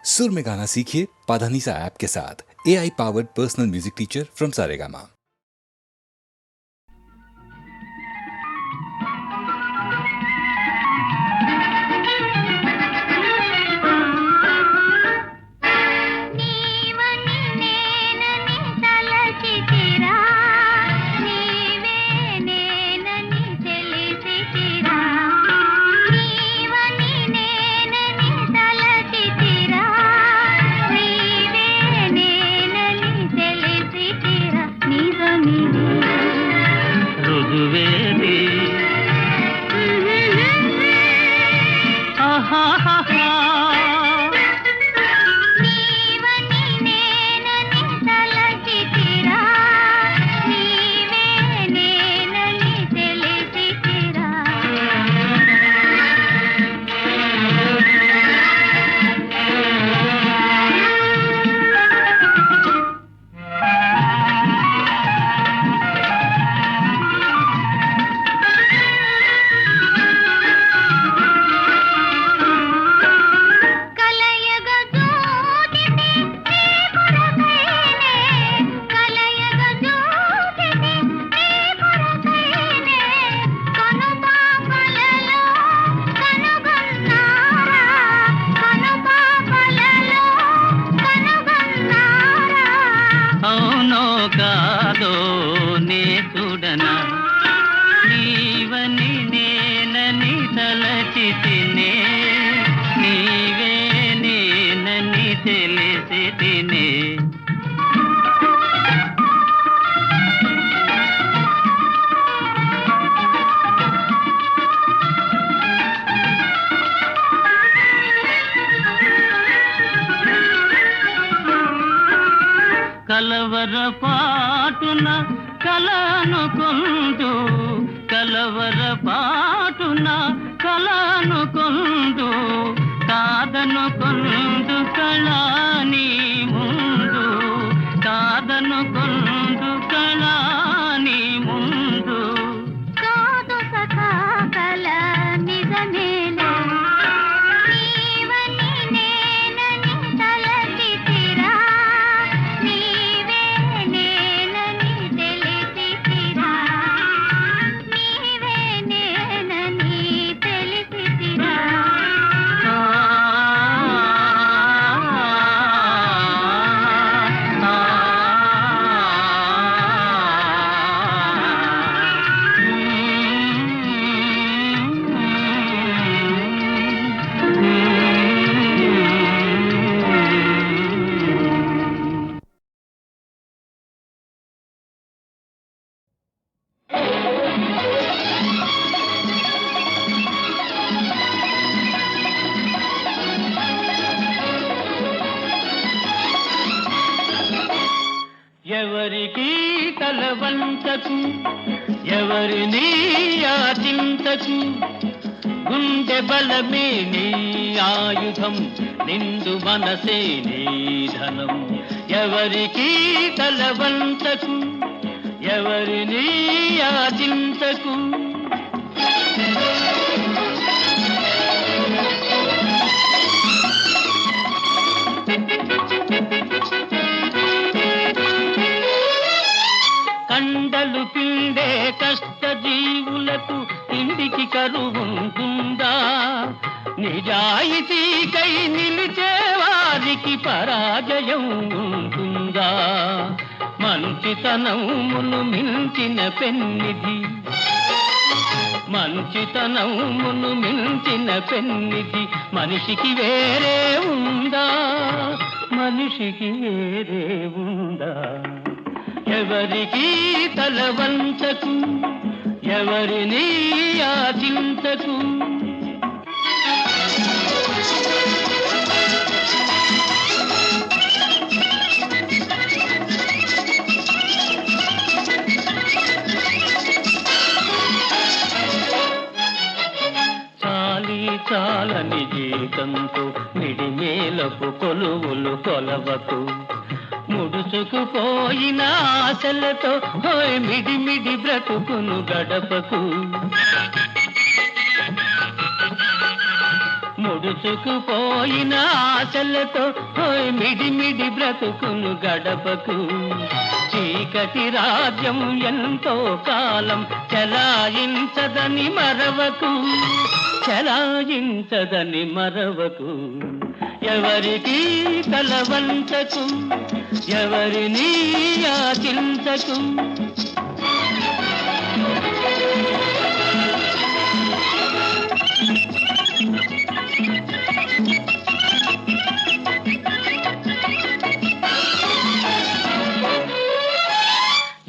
सुर में गाना सीखिए पाधानीसा ऐप के साथ। AI powered personal music teacher from Saregama. కలవరపాటున కలనుకొందు కలవరపాటున కలనుకొందు కాదనుకొందు కళాని ముందు కాదనుకొందు కళాని ముందు కాదు సఖా కల నిజమేలే నీవని నేనని తలచితిరా నీవే నేనని తెలిసితిరా నీవే నేనని తెలిసితిరా ఎవరికి తలవంచకు ఎవరిని యాచించకు గుండె బలమే నీ ఆయుధం నిండు మనసే నీ ధనం ఎవరికి తలవంచకు ఎవరిని యాచించకు కండలు పిండే కష్ట జీవులకు తిండికి కరువుంటుందా నిజాయితీకై నిలిచే వారికి పరాజయం ఉంటుందా మంచితనమును మించిన పెన్నిధి మంచితనమును మించిన పెన్నిధి మనిషికి వేరే ఉందా మనిషికి వేరే ఉందా ఎవరికి తలవంచకు ఎవరిని యాచించకు చాలి చాలని జీతంతో మిడిమేలపు కొలువులు కొలవకు ముడుచుకుపోయిన ఆశలతో హోయ్ మిడిమిడి బ్రతుకును గడపకు ముడుచుకుపోయిన ఆశలతో హోయ్ మిడిమిడి బ్రతుకును గడపకు. చీకటి రాజ్యం ఎంతో కాలం చలాయించదని మరవకు, చలాయించదని మరవకు. ఎవరికి కలవంచకు, ఎవరిని యాచించకు.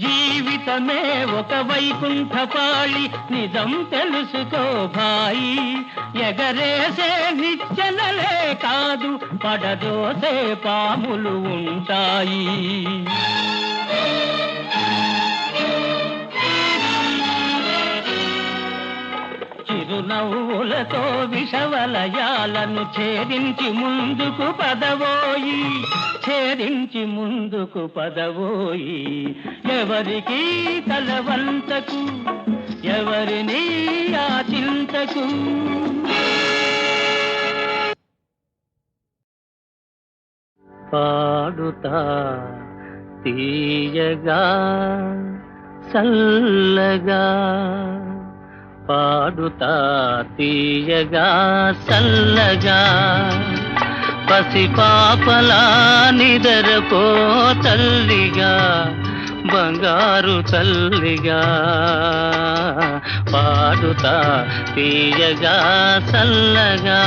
జీవితమే ఒక వైకుంఠపాళి, నిజం తెలుసుకో భాయి. ఎగరేసే నిచ్చెనలే కాదు, పడదోసే పాములు ఉంటాయి. చిరునవ్వులతో విషవలయాలను ఛేదించి ముందుకు పదవోయి, ఛేదించి ముందుకు పదవోయి. ఎవరికి తలవంతకు, ఎవరిని యాచించకు. పాడుతా తీయగా చల్లగా, పాడుతా తీయగా చల్లగా. పసిపాపలా నిదరపో తల్లిగా, బంగారు తల్లిగా. పాడుతా తీయగా చల్లగా.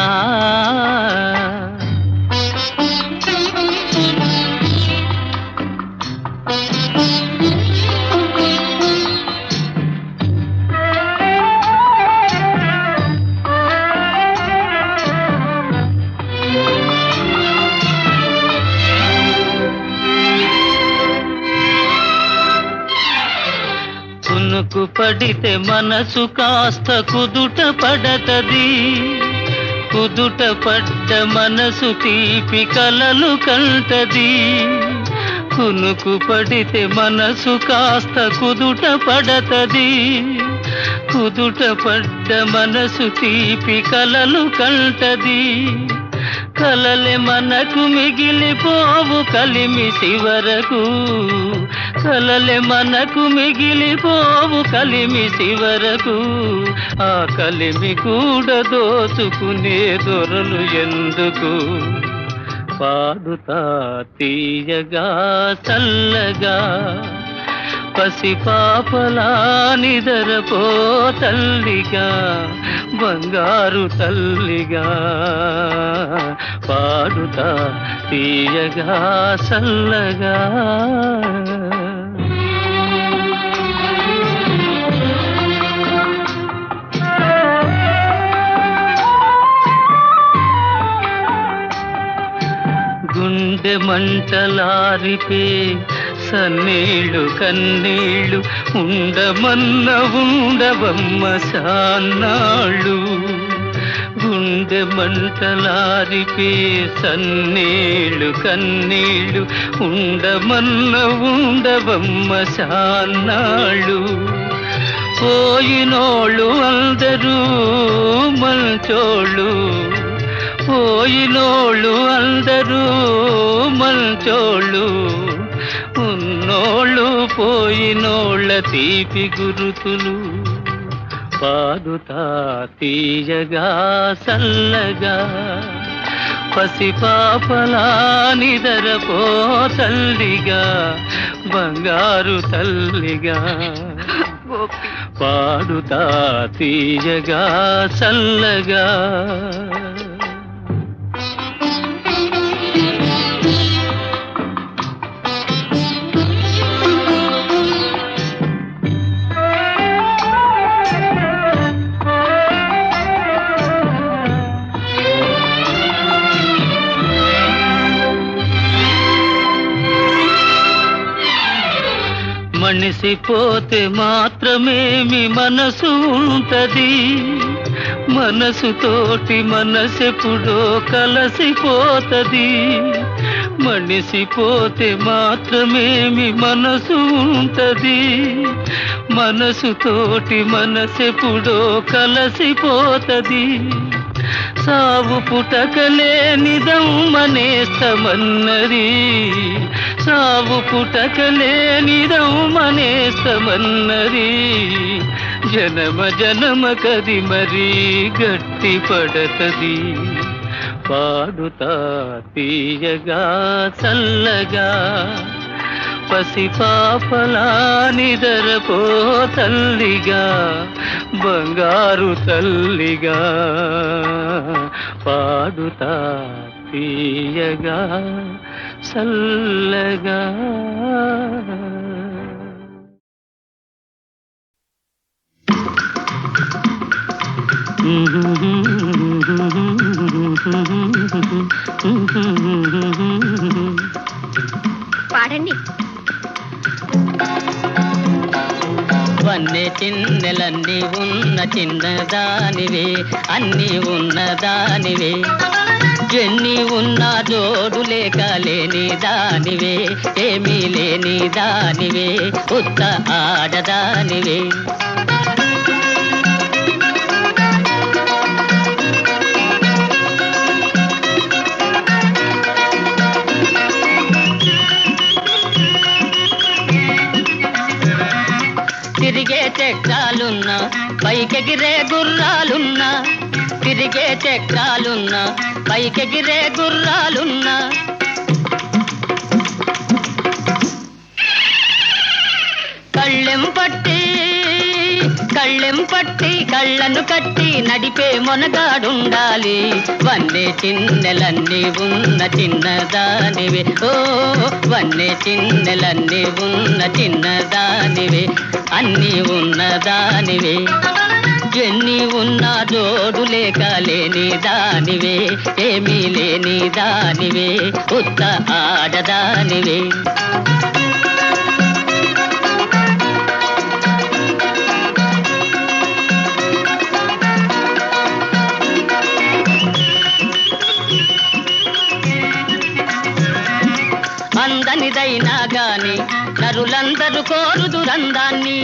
కునుకు పడితే మనసు కాస్త కుదుట పడతది, కుదుట పడ్డ మనసు తీపి కలలు కంటది. కునుకు పడితే మనసు కాస్త కుదుట పడతది, కుదుట పడ్డ మనసు తీపి కలలు కంటది. కలలే మనకు మిగిలిపోవు కలిమి చివరకు, కలలే మనకు మిగిలిపోవు కలిమి చివరకు. ఆ కలిమి కూడా దోచుకునే దొరలు ఎందుకు. పాడుతా తీయగా చల్లగా, పసిపాపలా నిదరపో తల్లిగా, బంగారు తల్లిగా. పాడుతా తీయగా చల్లగా. గుండె మంటలారిపే సన్నీళ్ళు కన్నీళ్ళు, ఉండమన్న ఉండవమ్మ సాన్నాళ్ళు. గుండె మంటలారిపే సన్నీళ్ళు కన్నీళ్ళు, ఉండమన్న ఉండవమ్మ సాన్నాళ్ళు. పోయినోళ్ళు అందరూ మంచోళ్ళు, పోయినోళ్ళు అందరూ మంచోళ్ళు. ఉన్నోళ్ళు పోయినోళ్ళ తీపి గురుతులు. పాడుతా తీయగా చల్లగా, పసిపాపలా నిదరపో తల్లిగా, బంగారు తల్లిగా. పాడుతా తీయగా చల్లగా. మనిసిపోతే మాత్రమేమి మనసు ఉంటది, మనసుతోటి మనసెప్పుడో కలసిపోతది. మనిసిపోతే మాత్రమేమి మనసు ఉంటది, మనసుతోటి మనసెప్పుడో కలసిపోతది. సావు పుటకలే నిజం మనేస్తమన్నది, సావు పుటకలే నిజం మనేస్తమన్నది. జనమ జనమ కది మరీ గట్టి పడతది. పాడుతా తీయగా చల్లగా పసిపాపలా నిదరపో తల్లిగా, బంగారు తల్లిగా. పాడుతా తీయగా చల్లగా. పాడండి. వన్నె చిన్నెలన్నీ ఉన్న చిన్నదానివే, అన్నీ ఉన్నదానివే. ఎన్ని ఉన్నా జోడు లేక లేని దానివే, ఏమీ లేని దానివే, ఉత్త ఆడదానివే. తిరిగే చక్రాలున్నా పైకెగిరే గుర్రాలున్నా, తిరిగే చక్రాలున్నా పైకెగిరే గుర్రాలున్నా. కళ్ళెం పట్టి కళ్ళను కట్టి నడిపే మొనగాడుండాలి. వన్నె చిన్నెలన్నీ ఉన్న చిన్నదానివే, ఓ వన్నె చిన్నెలన్నీ ఉన్న చిన్నదానివే, అన్నీ ఉన్నదానివే. ఎన్ని ఉన్నా జోడు లేక లేని దానివే, ఏమీ లేని దానివే, ఉత్త ఆడదానివే. అందనిదైనా గాని నరులందరూ కోరుదురందాన్ని,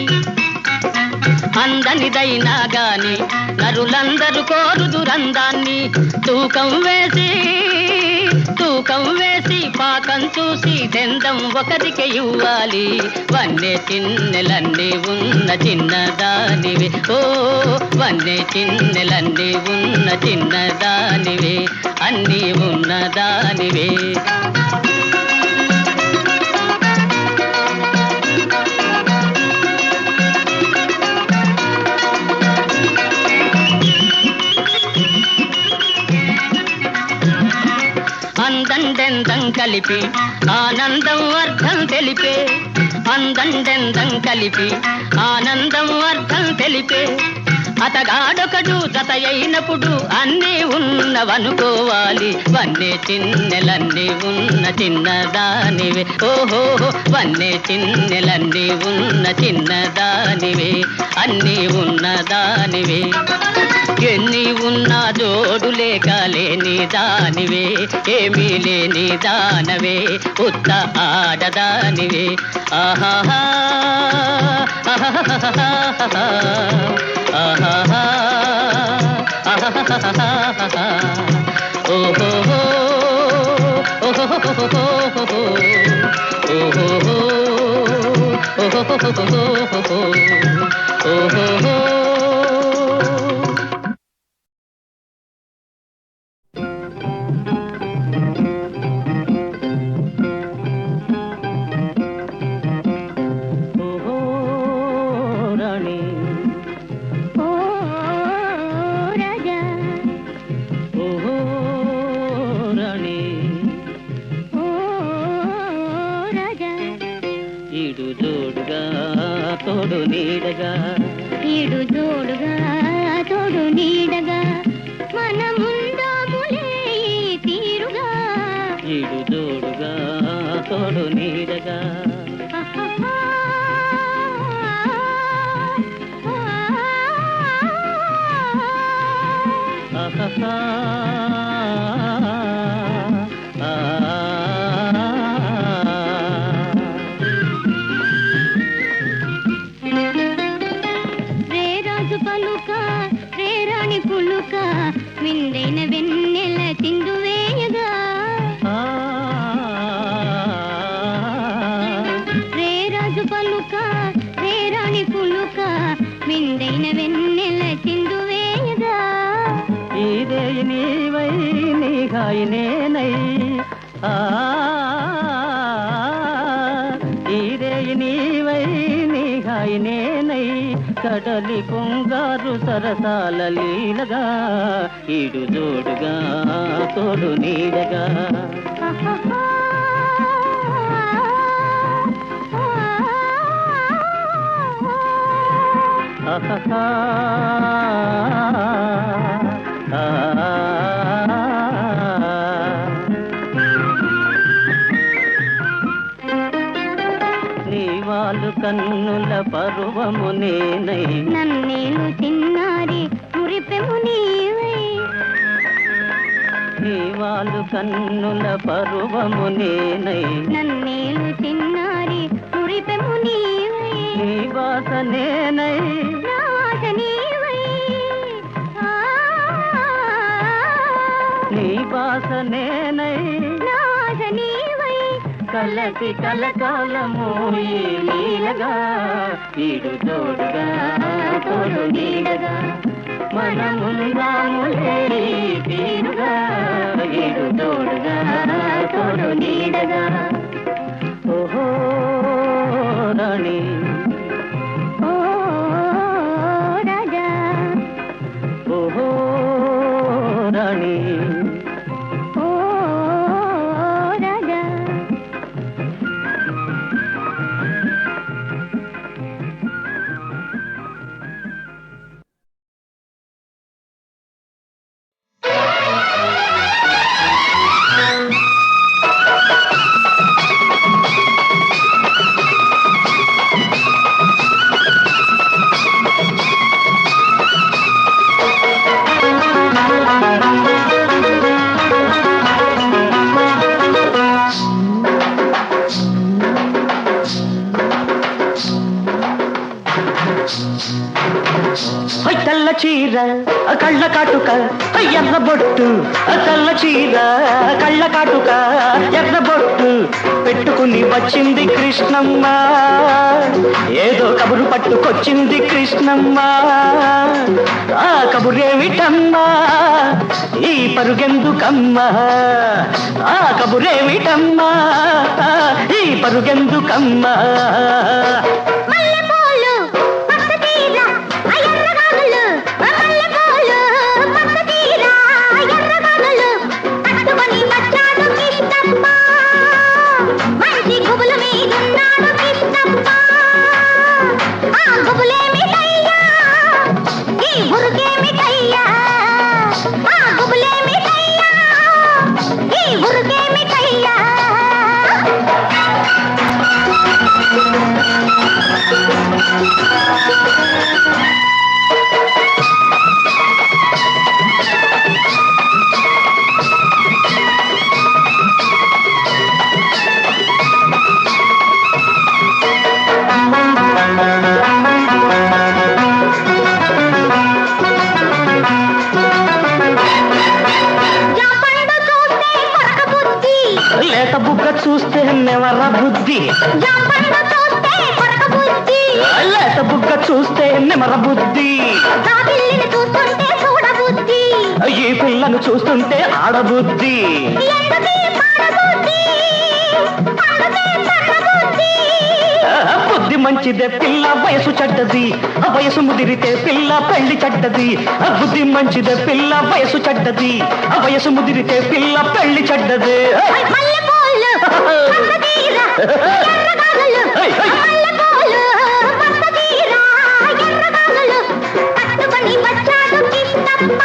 అందనిదైనా గాని నరులందరూ కోరుదురందాన్ని. తూకం వేసి పాకం చూసి దెందం ఒకరికి ఇవ్వాలి. వన్నె చిన్నెలన్నీ ఉన్న చిన్నదానివే, ఓ వన్నె చిన్నెలన్నీ ఉన్న చిన్నదానివే, అన్నీ ఉన్నదానివే. అందండెందం కలిపి ఆనందం అర్థం తెలిపే, అందండెందం కలిపి ఆనందం అర్థం తెలిపే. అతగాడొకడు జత అయినప్పుడు అన్నీ ఉన్నవనుకోవాలి. వన్నె చిన్నెలన్నీ ఉన్న చిన్నదానివే, ఓహో వన్నె చిన్నెలన్నీ ఉన్న చిన్నదానివే, అన్నీ ఉన్నదానివే. ఎన్ని ఉన్నా జోడు లేక లేని దానివే, ఏమీ లేని దానవే, ఉత్త ఆడదానివే. ఆహాహా ఆహాహా ఆహాహా ఆహాహా ఓహో ఓహో ఓహో. ఈడు జోడుగా తోడు నీడగా మనముందాములే ఈ తీరుగా. ఈడు జోడుగా తోడు నీడగా రే రాజు పలుక రే రాణి పులుక విందే ఆ ఈ రేయి నీవై నీ హాయి నేనై కడలి పొంగారు సరసాల లీలగా ఈడు జోడుగా తోడు నీడగా నీవాలు కన్నుల పరువము నేనై నన్నేలు చిన్నారి మురిపెము నీవై నీవాలు కన్నుల పరువము నేనై నన్నేలు చిన్నారి మురిపెము నీవై నీ బాస నేనై నా ఆశ నీవై నీ బాస నేనై నా ఆశ నీవై కలసి కలకాలము ఈ లీలగా ఈడు తోడుగా తోడు నీడగా మనముందాములే తీరుగా ఈడు తోడుగా తోడు నీడగా ఓహో రాణి ఓ రాజా ఓహో రాణి ఓ రాజా తెల్ల చీర కళ్ళ కాటుక ఎర్ర బొట్టు తెల్ల చీర కళ్ళ కాటుక ఎర్ర బొట్టు పెట్టుకుని వచ్చింది కృష్ణమ్మ ఏదో కబురు పట్టుకొచ్చింది కృష్ణమ్మ ఆ కబురేమిటమ్మా ఈ పరుగెందుకమ్మా ఆ కబురేమిటమ్మా ఈ పరుగెందుకమ్మా మల్లెపూలు పట్టు తీర ఎర్రగానులు మల్లెపూలు పట్టు తీర ఎర్రగానులు పట్టుకొని వచ్చాడు కృష్ణప్ప మంచి గుబుల మీదున్నాడు కృష్ణప్ప ఆ గుబులేమిటయ్యా ఈ బురుగేమిటయ్యా ఆ గుబులేమిటయ్యా ఈ బురుగేమిటయ్యా జాపండు చూస్తే కొరక బుద్ధి లేత బుగ్గ చూస్తే నెవర బుద్ధి జాపండు చూస్తే కొరక బుద్ధి లేత బుగ్గ చూస్తే నెమర బుద్ధి నా పిల్లిని చూస్తుంటే చూడ బుద్ధి ఈ పిల్లను చూస్తుంటే ఆడబుద్ధి ఎందుకీ పాడబుద్ధి పండుతే పడబుద్ధి బుద్ధి మంచిదే పిల్ల వయసు చెడ్డది ఆ వయసు ముదిరితే పిల్ల పెళ్లి చెడ్డది బుద్ధి మంచిదే పిల్ల వయసు చెడ్డది ఆ వయసు ముదిరితే పిల్ల పెళ్లి చెడ్డది మల్లెపూలు పట్టు తీర ఎర్రగానులు మల్లెపూలు పట్టు తీర ఎర్రగానులు పట్టుకొని వచ్చాడు కృష్ణప్ప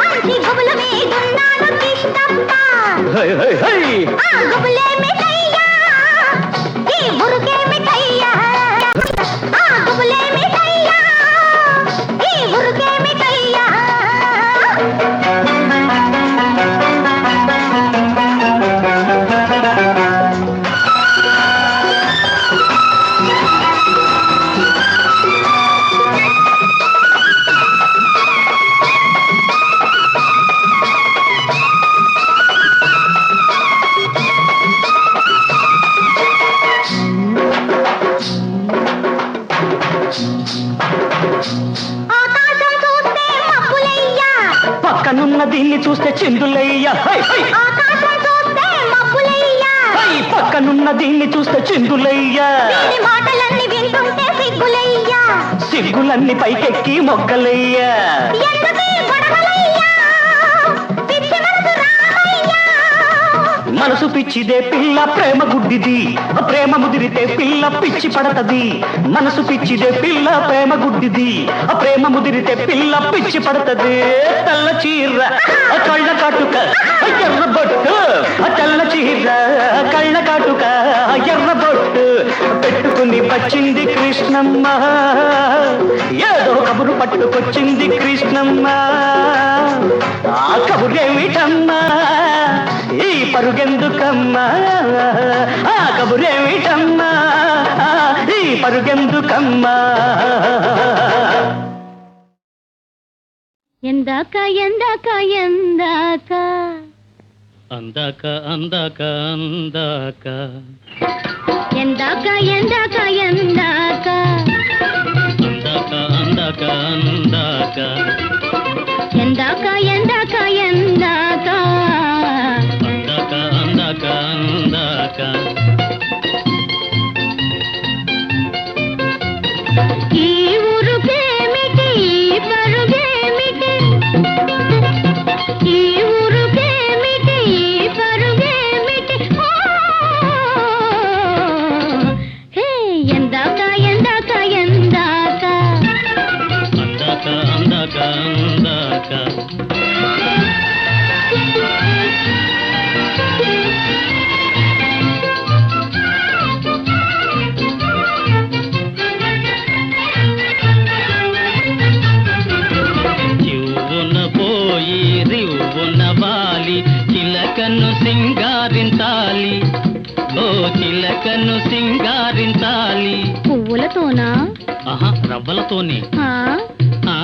మంచి గుబుల మీదున్నాడు కృష్ణప్ప హై, హై, హై. ఆ గుబులేమిటయ్యా ఈ బురుగేమిటయ్యా ఆ గుబులేమిటయ్యా ఈ బురుగేమిటయ్యా పక్కనున్న దీన్ని చూస్తే చిందులయ్యా, వీడి మాటలన్నీ వింటుంటే సిగ్గులయ్యా, సిగ్గులన్నీ పైకెక్కి మొగ్గలయ్యా. ఎందుకీ గొడవలయ్యా, పిచ్చి మనసు రామయ్యా. మనసు పిచ్చిదే పిల్ల ప్రేమ గుడ్డిది, ప్రేమ ముదిరితే పిల్ల పిచ్చి పడతది. మనసు పిచ్చిదే పిల్ల ప్రేమ గుడ్డిది, ప్రేమ ముదిరితే పిల్ల పిచ్చి పడతది. తెల్ల చీర కళ్ళ కాటుక ఎర్ర బొట్టు, తెల్ల చీర కళ్ళ కాటుక ఎర్ర బొట్టు పెట్టుకుని వచ్చింది కృష్ణమ్మ, ఏదో కబురు పట్టుకొచ్చింది కృష్ణమ్మ. ఆ కబురేమిటమ్మా, ఈ పరుగెందుకమ్మా, ఆ కబురేమిటమ్మా, ఈ పరుగెందుకమ్మా. ఎందాక ఎందాక ఎందాక అందాక అందాక అందాక ఎందాక ఎందాక ఎందాక అందాక అందాక అందాక ఎందాక ఎందాక ఎందాక అందాక అందాక అందాక ఈ ఊరుకేమిటి ఈ పరుగేమిటి, ఈ ఊరుకేమిటి ఈ పరుగేమిటి. ఓ, హే ఎందాక ఎందాక ఎందాక అందాక అందాక అందాక చివ్వున పోయి రివ్వున వాలి చిలకను సింగారించాలి, ఓ చిలకను సింగారించాలి. పువ్వులతోనా? ఆహా రవ్వలతోనే. ఆ, ఆ,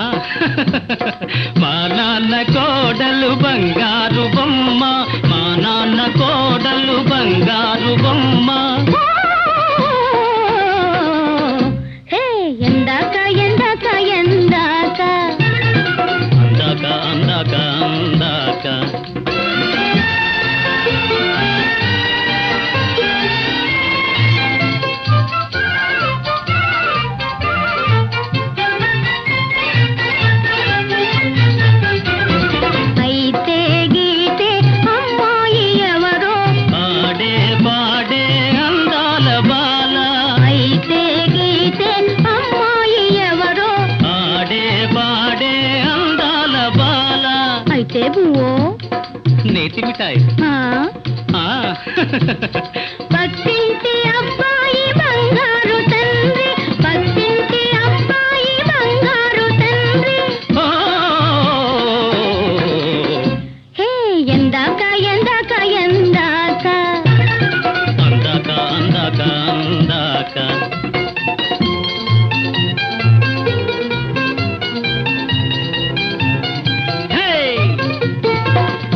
మా నాన్న కోడలు బంగారు బొమ్మ, మా నాన్న కోడలు బంగారు బొమ్మ. హే ఎందాక ఎందాక ఎందాక అందాక అందాక అందాక అయితే గీతే అమ్మాయి ఎవరో, పాడే పాడే అందాల బాల, అయితే గీతే అమ్మాయి ఎవరో, పాడే పాడే అందాల బాల. అయితే బువ్వో నేతి మిఠాయి. ఆ, ఆ, పక్కింటి అబ్బాయి బంగారు తండ్రి, పక్కింటి అబ్బాయి బంగారు తండ్రి. ఓ, హే ఎందాక ఎందాక ఎందాక అందాక అందాక అందాక హే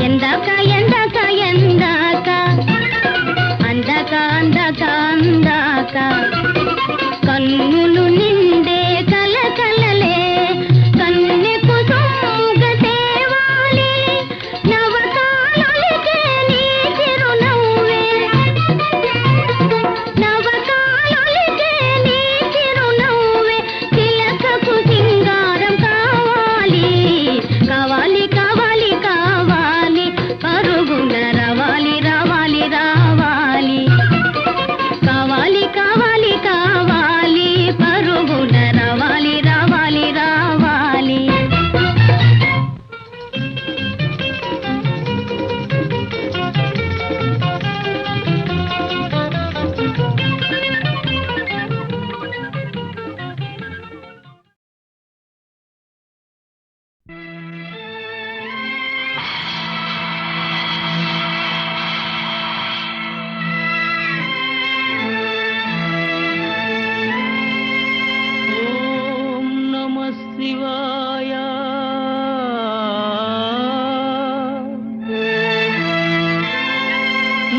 ఎందాక ఎందాక ఎందాక అందాక అందాక అందాక కన్నులు నిండే కలకలలే కన్నెకు సొమ్ముగ తేవాలి, నవకాలొలికే నీ చిరునవ్వే, నవకాలొలికే నీ చిరునవ్వే, తిలకకు సింగారం కావాలి, కావాలి కావాలి కావాలి, పరుగున రావాలి రావాలి రావాలి, కావాలి కావాలి కావాలి, పరుగున రావాలి రావాలి రావాలి. ఓం నమః శివాయ.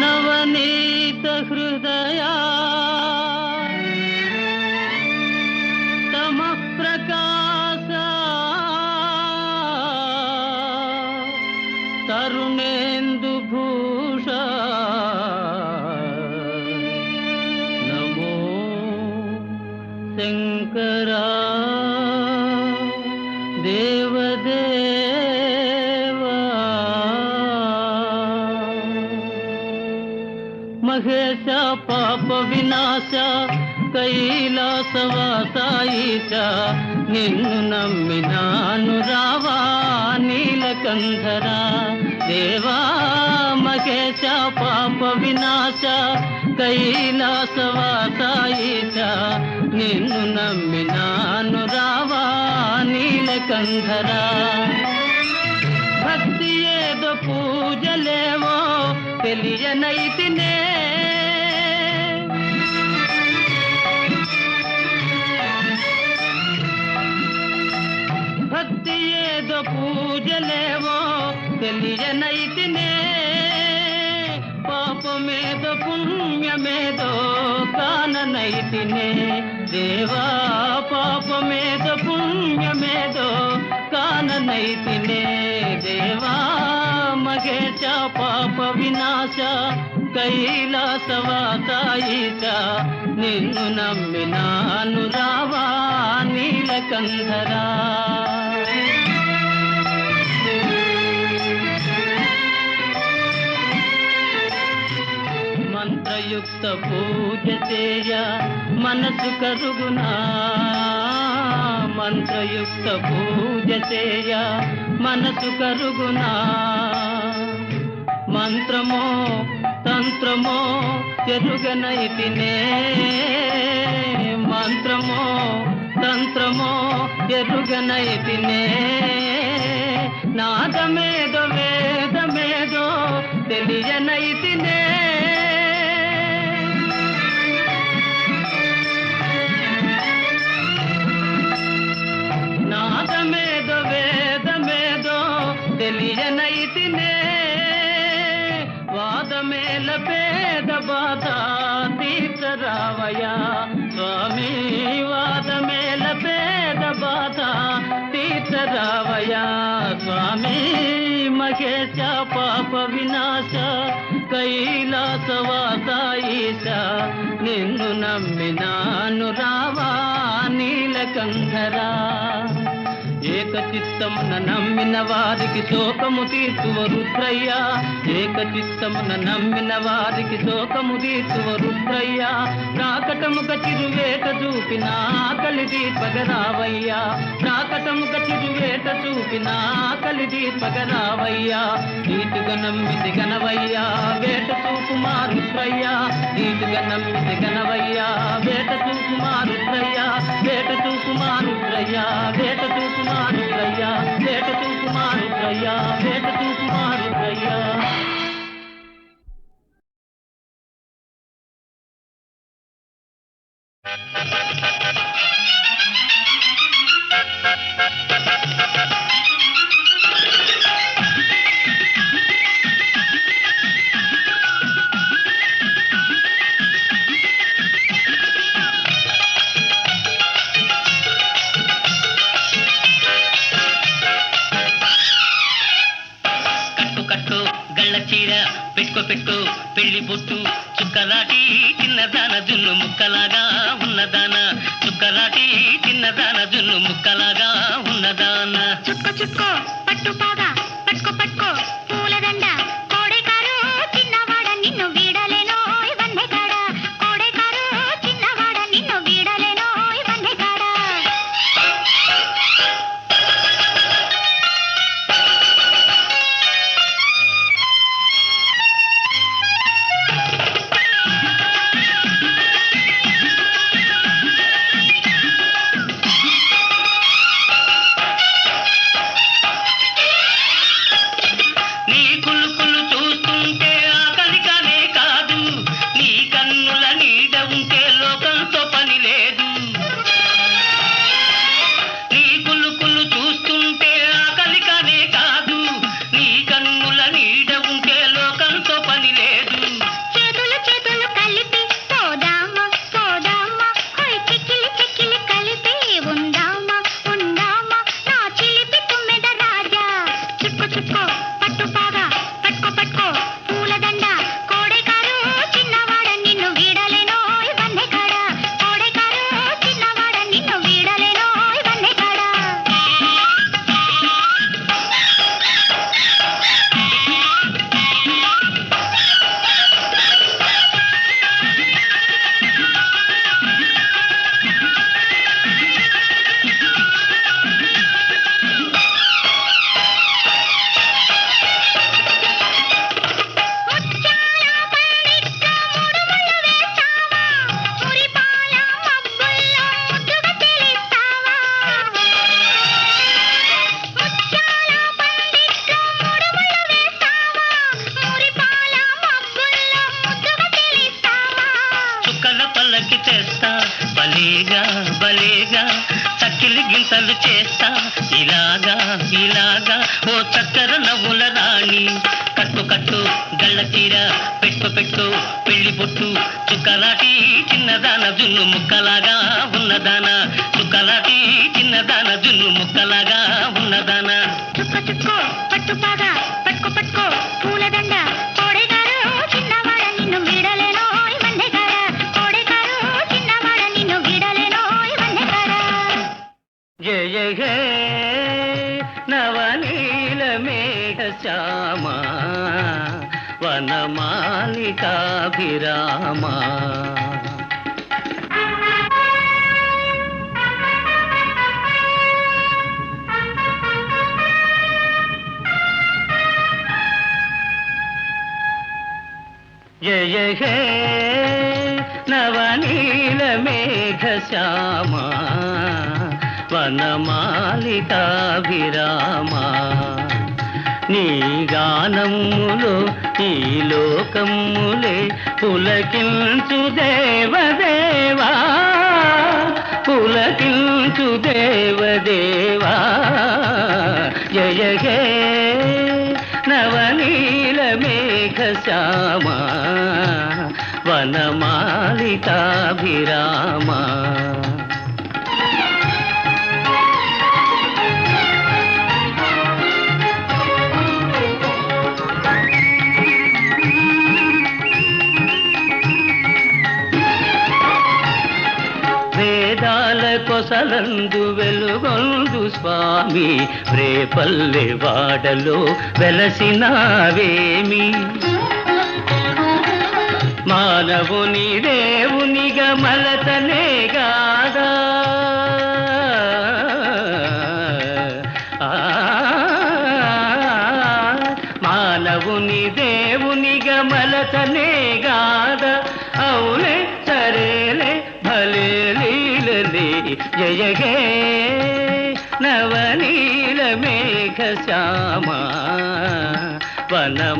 నవనీత హృదయా తమః ప్రకాశ తరుణేందు భూష శంకరా దేవదేవా మహేశ పాప వినాశ కైలాసవాసాయిచ నిన్ను నమ్మినాను రావా నీలకంధరా దేవా మహేశ పాప వినాశ కైలాసవాసాయిచ నిన్ను నమ్మినాను రావా నీలకంధరా భక్తి ఏదో పూజలేవో తెలియనైతినే భక్తి ఏదో పూజలేవో తెలియనైతినే పాపమేదో పుణ్యమేదో కాననైతినే దేవా పాపమేదో పుణ్యమేదో కాననైతినే దేవా మహేశ పాప వినాశ కైలాసవాసాయిచ నిన్ను నమ్మినాను రావా నీలకంధరా మంత్రయుక్త పూజ చేయ మనసు కరుగునా మంత్రయుక్త పూజ చేయ మనసు కరుగునా మంత్రమో తంత్రమో ఎరుగనైతినే మంత్రమో తంత్రమో ఎరుగనైతినే నాదమేదో వేదమేదో తెలియనైతినే నాదమేదో వేదమేదో తెలియనైతినే వాదమేల పేద బాధ తీర్చరావయ్యా స్వామి వాదమేల పేద బాధ తీర్చరావయ్యా స్వామి మహేశ పాప వినాశ కైలాసవాసాయిచ నిన్ను నమ్మినాను రావా నీలకంధరా ఏకచిత్తమున నమ్మిన వారికి శోకము తీర్చువ రుద్రయ్య ఏకచిత్తమున నమ్మిన వారికి శోకము తీర్చువ రుద్రయ్య ప్రాకటముక చిరువేట చూపిన ఆకలి దీపగరావయ్యా ప్రాకటముక చిరువేట చూపిన ఆకలి దీపగరావయ్యా నీటుగా నమ్మితి గనవయ్యా వేట చూపుమా రుద్రయ్య నీటుగా నమ్మితి గనవయ్యా వేట చూపుమా రుద్రయ్య వేట చూపుమా రుద్రయ్య వేట చూపుమా రుద్రయ్య వేట చూపుమా రుద్రయ్య వేట చూపుమా రుద్రయ్య పెట్టు పెళ్లి బొట్టు చుక్కలాటి చిన్నదాన జున్ను ముక్కలాగా ఉన్నదాన చుక్కలాటి చిన్నదాన జున్ను ముక్కలాగా ఉన్నదాన చుక్కో చుక్కో పట్టు పాగా పట్టుకో పట్టుకో పూలదండ కోడెకారు చిన్నవాడ నిన్ను వీడలేనో వన్నెకాడ కోడెకారు చిన్నవాడ నిన్ను వీడలేనో వన్నెకాడ భలేగా భలేగా చక్కిలి గింతలు చేస్తా ఇలాగా ఇలాగా ఓ చక్కర నవ్వుల రాణి కట్టు కట్టు గళ్ళ చీర పెట్టు పెట్టు పెళ్లి బొట్టు చుక్కలాటి చిన్నదాన జున్ను ముక్కలాగా ఉన్నదాన చుక్కలాటి చిన్నదాన జున్ను ముక్కలాగా ఉన్నదాన చుక్క చుక్కో పట్టు పాగా పట్టుకో పట్టుకో పూలదండ కోడెగారు చిన్నవాడ నిన్ను వీడలేనో వన్నెగాడ కోడెగారు చిన్నవాడ నిన్ను వీడలేనో వన్నెగాడ జయ హే నవనీల మేఘ శ్యామ వనమాలికాభిరామ జయ హే నవనీల మేఘ శ్యామ వనమాలికాభిరామ నీ గానములో ఈ లోకములే పులకించు దేవదేవా పులకించు దేవదేవా జయ హే నవనీల మేఘ శ్యామ వనమాలికాభిరామ వేదాల కొసలందు వెలుగొందు స్వామి రేపల్లె వాడలో వెలసినావేమి మానవుని దేవునిగా మలతనే గాదా మానవుని దేవునిగా మలతనే గాదా అవులే సరేలే భలే లీలలే జయ హే నవనీల మేఘ శ్యామ వనమాలికాభిరామ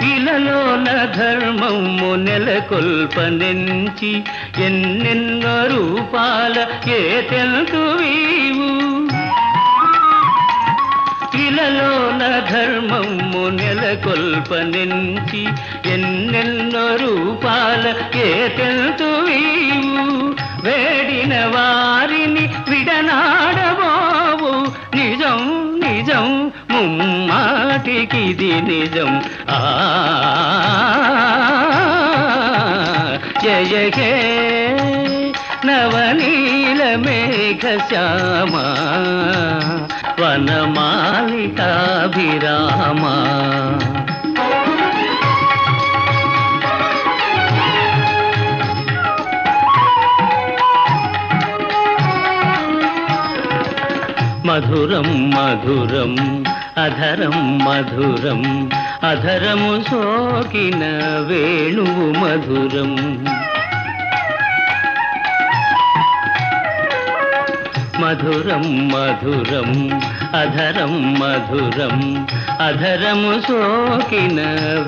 ఇలలోన ధర్మము నెలకొల్పనెంచి ఎన్నెన్నో రూపాల ఏ తెలుతు వీవు ఇలలోన ధర్మము నెలకొల్పనెంచి ఎన్నెన్నో రూపాల ఏ తెలుతు వీవు వేడిన వారిని విడనాడబోవు నిజం నిజం ముమ్మాటికిది నిజం జయ హే నవనీల మేఘ శ్యామ వనమాలికాభిరామ మధురం మధురం అధరం మధురం అధరము సోకిన వేణువు మధురం మధురం మధురం అధరం మధురం అధరము సోకిన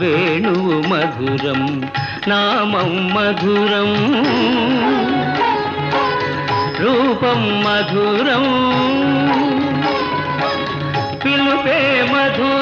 వేణువు మధురం నామం మధురం రూపం మధురం పిలుపే మధురం